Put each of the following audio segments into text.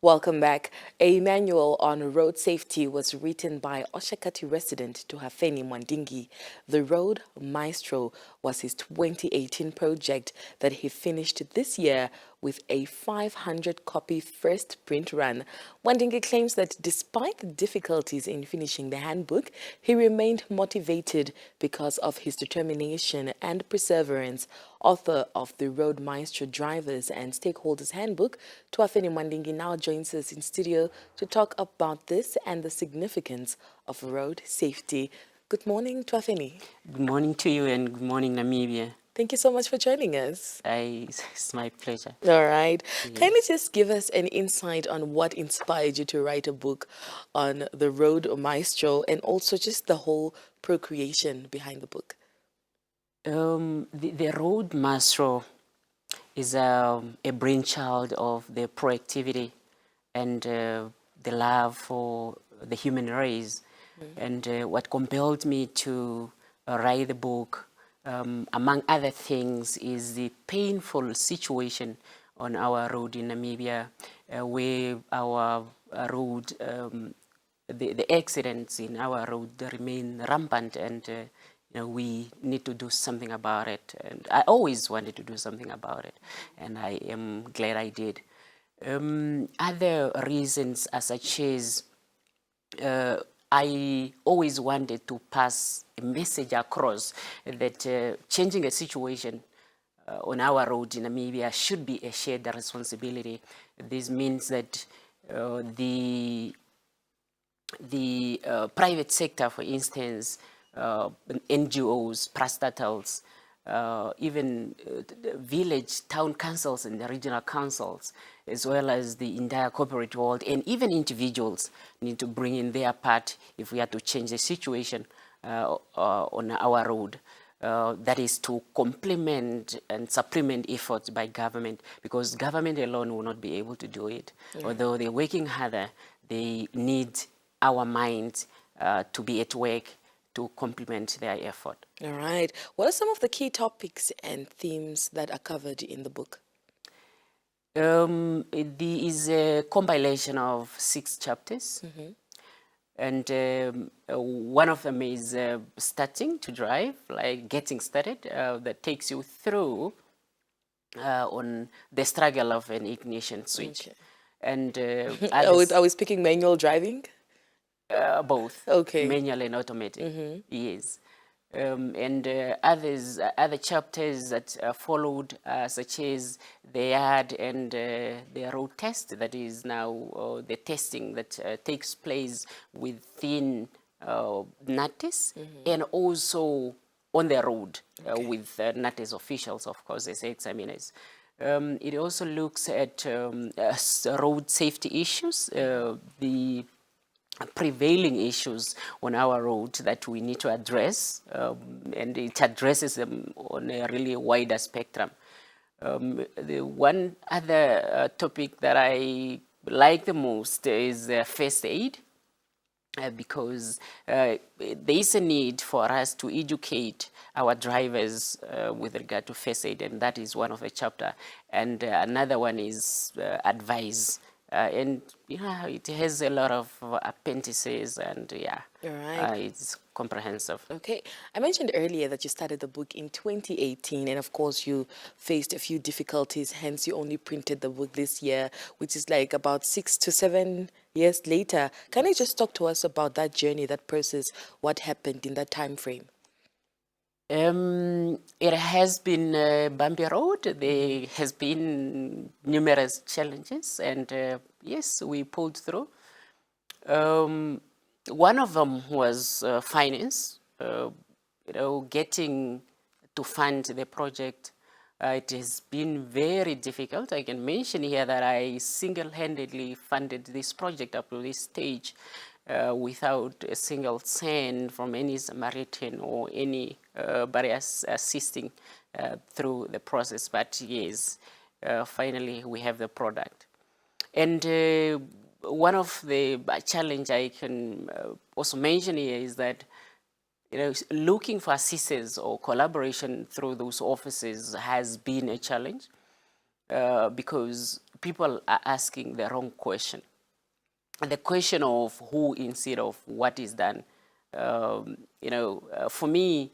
Welcome back. A manual on road safety was written by Oshakati resident Tuhafeni Mwandingi. The Road Maestro was his 2018 project that he finished this year with a 500-copy first print run. Mwandingi claims that despite the difficulties in finishing the handbook, he remained motivated because of his determination and perseverance. Author of the Road Maestro Drivers and Stakeholders Handbook, Tuhafeni Mwandingi now joins us in studio to talk about this and the significance of road safety. Good morning, Tuhafeni. Good morning to you and good morning, Namibia. Thank you so much for joining us. It's my pleasure. All right. Yes. Kindly just give us an insight on what inspired you to write a book on the Road Maestro and also just the whole procreation behind the book. The Road Maestro is a brainchild of the proactivity and the love for the human race. And what compelled me to write the book, among other things, is the painful situation on our road in Namibia, where our road, the accidents in our road remain rampant, and we need to do something about it. And I always wanted to do something about it, and I am glad I did. Other reasons are such as I always wanted to pass a message across that changing a situation on our road in Namibia should be a shared responsibility. This means that the private sector, for instance, NGOs, parastatals, even village, town councils and the regional councils, as well as the entire corporate world, and even individuals need to bring in their part if we are to change the situation on our road. That is to complement and supplement efforts by government, because government alone will not be able to do it. Yeah. Although they're working harder, they need our minds to be at work to complement their effort. All right. What are some of the key topics and themes that are covered in the book? It is a compilation of 6 chapters. And one of them is starting to drive, like getting started, that takes you through on the struggle of an ignition switch. Okay. And are we speaking manual driving? Both. Okay. Manual and automatic. Yes. And other chapters that followed, such as the yard and the road test, that is now the testing that takes place within NATES, and also on the road with NATES officials, of course, as examiners. It also looks at road safety issues, the prevailing issues on our road that we need to address, and it addresses them on a really wider spectrum. The one other topic that I like the most is first aid, because there is a need for us to educate our drivers with regard to first aid, and that is one of the chapter. And another one is advice. And it has a lot of appendices, and it's comprehensive. Okay. I mentioned earlier that you started the book in 2018, and of course you faced a few difficulties, hence you only printed the book this year, which is like about 6 to 7 years later. Can you just talk to us about that journey, that process, what happened in that time frame? It has been a bumpy road. There has been numerous challenges, and yes, we pulled through. One of them was finance. Getting to fund the project, it has been very difficult. I can mention here that I single-handedly funded this project up to this stage, without a single cent from any Samaritan or any barriers assisting through the process. But yes, finally we have the product. And one of the challenge I can also mention here is that looking for assistance or collaboration through those offices has been a challenge, because people are asking the wrong question. And the question of who instead of what is done. For me,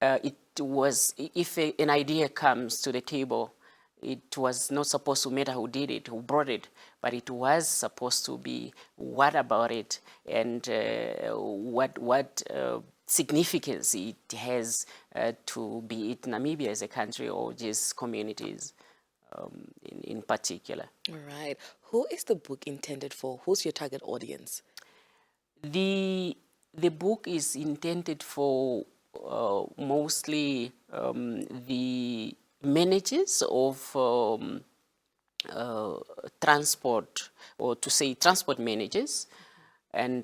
it was, if an idea comes to the table, it was not supposed to matter who did it, who brought it, but it was supposed to be what about it, and what significance it has to be it Namibia as a country or just communities in particular. All right. Who is the book intended for? Who's your target audience? The book is intended for mostly the managers of transport, or to say transport managers, and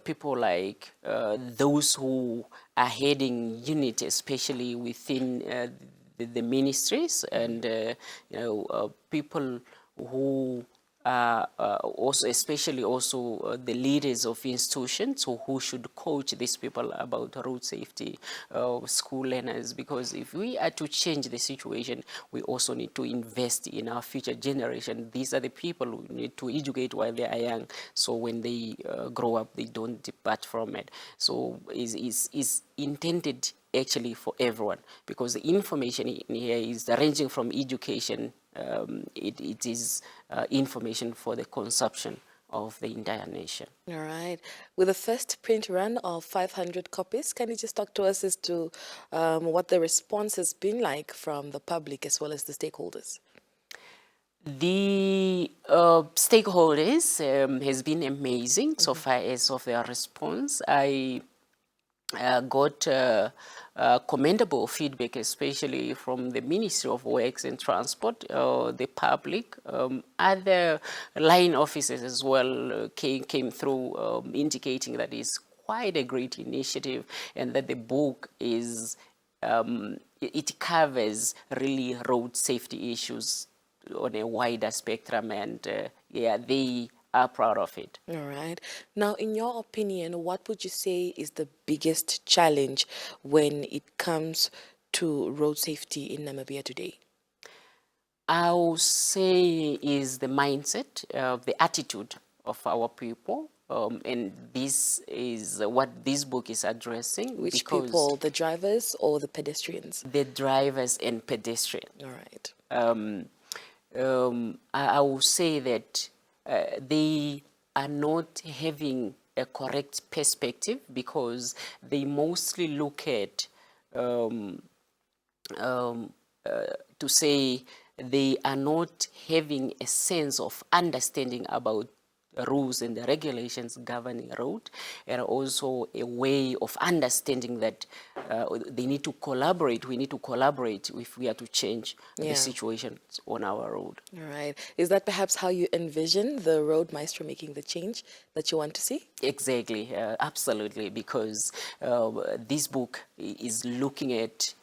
people like those who are heading units, especially within the ministries, and people who also, especially also the leaders of institutions who should coach these people about road safety, school learners, because if we are to change the situation, we also need to invest in our future generation. These are the people who need to educate while they are young, so when they grow up, they don't depart from it. So is intended actually for everyone, because the information in here is ranging from education. It is information for the consumption of the entire nation. All right. With the first print run of 500 copies, can you just talk to us as to what the response has been like from the public as well as the stakeholders? The stakeholders has been amazing so far as of their response. I got commendable feedback, especially from the Ministry of Works and Transport, the public, other line officers as well came through indicating that it's quite a great initiative, and that the book is, it covers really road safety issues on a wider spectrum, and yeah, they are proud of it. All right. Now, in your opinion, what would you say is the biggest challenge when it comes to road safety in Namibia today? I would say is the mindset, the attitude of our people. And this is what this book is addressing. Which because people, the drivers or the pedestrians? the drivers and pedestrians. All right. I will say that they are not having a correct perspective, because they mostly look at to say they are not having a sense of understanding about rules and the regulations governing road, and also a way of understanding that they need to collaborate. We need to collaborate if we are to change the situation on our road. All right. Is that perhaps how you envision the Road Maestro making the change that you want to see? Exactly, absolutely, because this book is looking at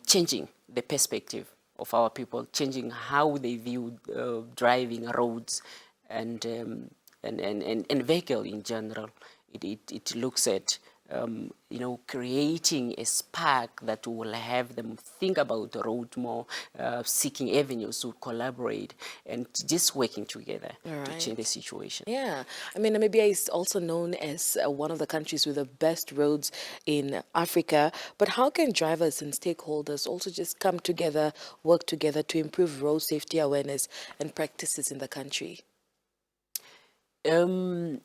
changing the perspective of our people, changing how they view driving roads and vehicle in general. It looks at creating a spark that will have them think about the road more, seeking avenues to collaborate and just working together to change the situation. Yeah, I mean, Namibia is also known as one of the countries with the best roads in Africa. But how can drivers and stakeholders also just come together, work together to improve road safety awareness and practices in the country? That's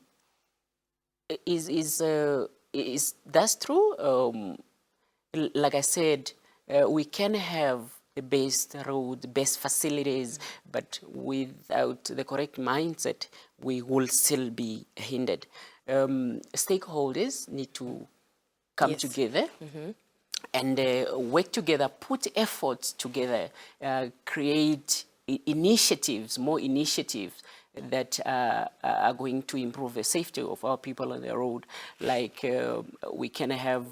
true. Like I said, we can have the best road, best facilities, but without the correct mindset, we will still be hindered. Stakeholders need to come together and work together, put efforts together, create initiatives, more initiatives that are going to improve the safety of our people on the road. Like we can have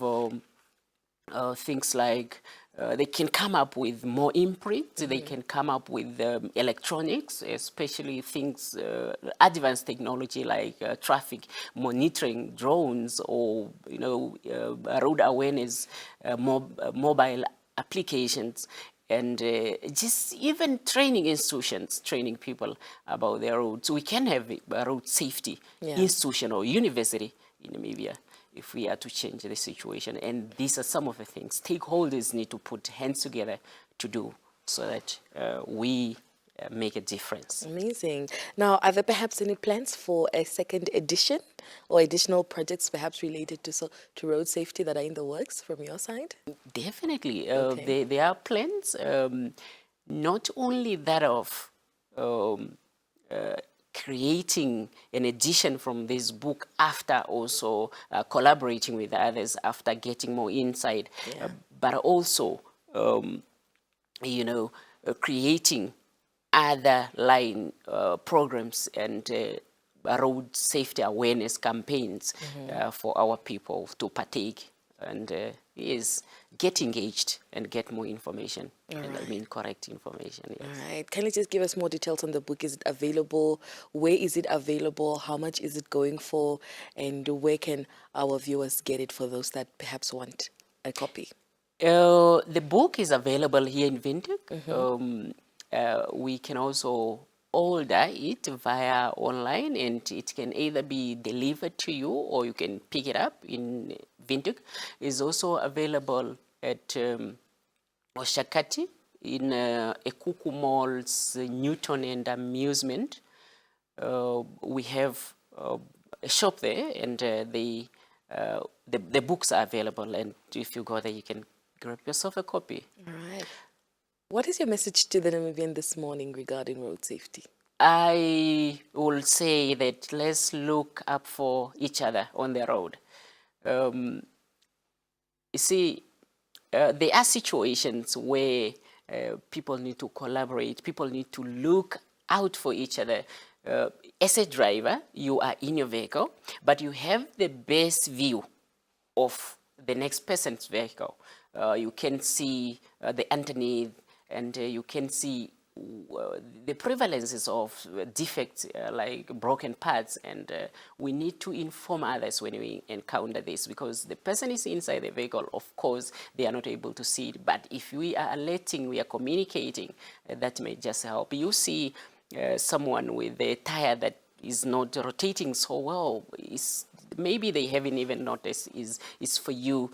things like they can come up with more imprints, they can come up with electronics, especially things, advanced technology like traffic monitoring, drones, or road awareness, mobile applications. and just even training institutions, training people about their roads. We can have a road safety institution or university in Namibia if we are to change the situation. And these are some of the things stakeholders need to put hands together to do so that we make a difference. Amazing. Now, are there perhaps any plans for a second edition or additional projects perhaps related to road safety that are in the works from your side? Definitely. Okay. There are plans, not only that of creating an edition from this book after also collaborating with others after getting more insight, but also, you know, creating other line programs and road safety awareness campaigns for our people to partake and yes, get engaged and get more information. And I mean correct information. Yes. All right. Can you just give us more details on the book? Is it available? Where is it available? How much is it going for? And where can our viewers get it for those that perhaps want a copy? The book is available here in Windhoek. We can also order it via online, and it can either be delivered to you or you can pick it up in Windhoek. It's also available at Oshakati in Ekuku Mall's Newton and Amusement. We have a shop there, and the books are available, and if you go there you can grab yourself a copy. All right. What is your message to the Namibian this morning regarding road safety? I will say that let's look up for each other on the road. You see, there are situations where people need to collaborate, people need to look out for each other. As a driver, you are in your vehicle, but you have the best view of the next person's vehicle. You can see the underneath, and you can see the prevalences of defects like broken parts, and we need to inform others when we encounter this, because the person is inside the vehicle. Of course, they are not able to see it, but if we are alerting, we are communicating, that may just help. You see someone with a tire that is not rotating so well, maybe they haven't even noticed, is for you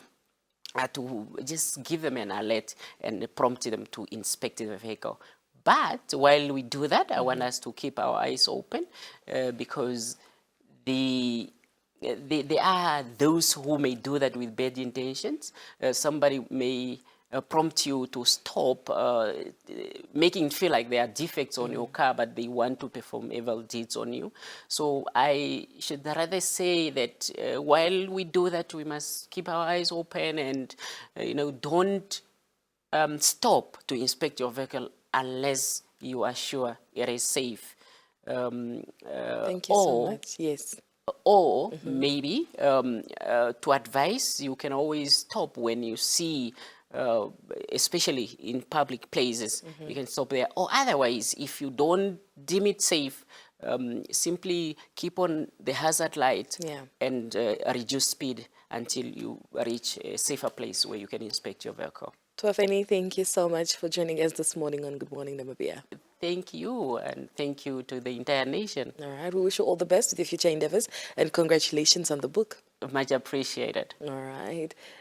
to just give them an alert and prompt them to inspect the vehicle. But while we do that, I want us to keep our eyes open because there are those who may do that with bad intentions. Somebody may prompt you to stop, making it feel like there are defects on your car, but they want to perform evil deeds on you. So I should rather say that while we do that, we must keep our eyes open and, don't stop to inspect your vehicle unless you are sure it is safe. Thank you so much. Yes. Or maybe to advise, you can always stop when you see, especially in public places, you can stop there. Or otherwise, if you don't deem it safe, simply keep on the hazard light and reduce speed until you reach a safer place where you can inspect your vehicle. Tuhafeni, thank you so much for joining us this morning on Good Morning Namibia. Thank you, and thank you to the entire nation. All right, we wish you all the best with your future endeavors, and congratulations on the book. Much appreciated. All right.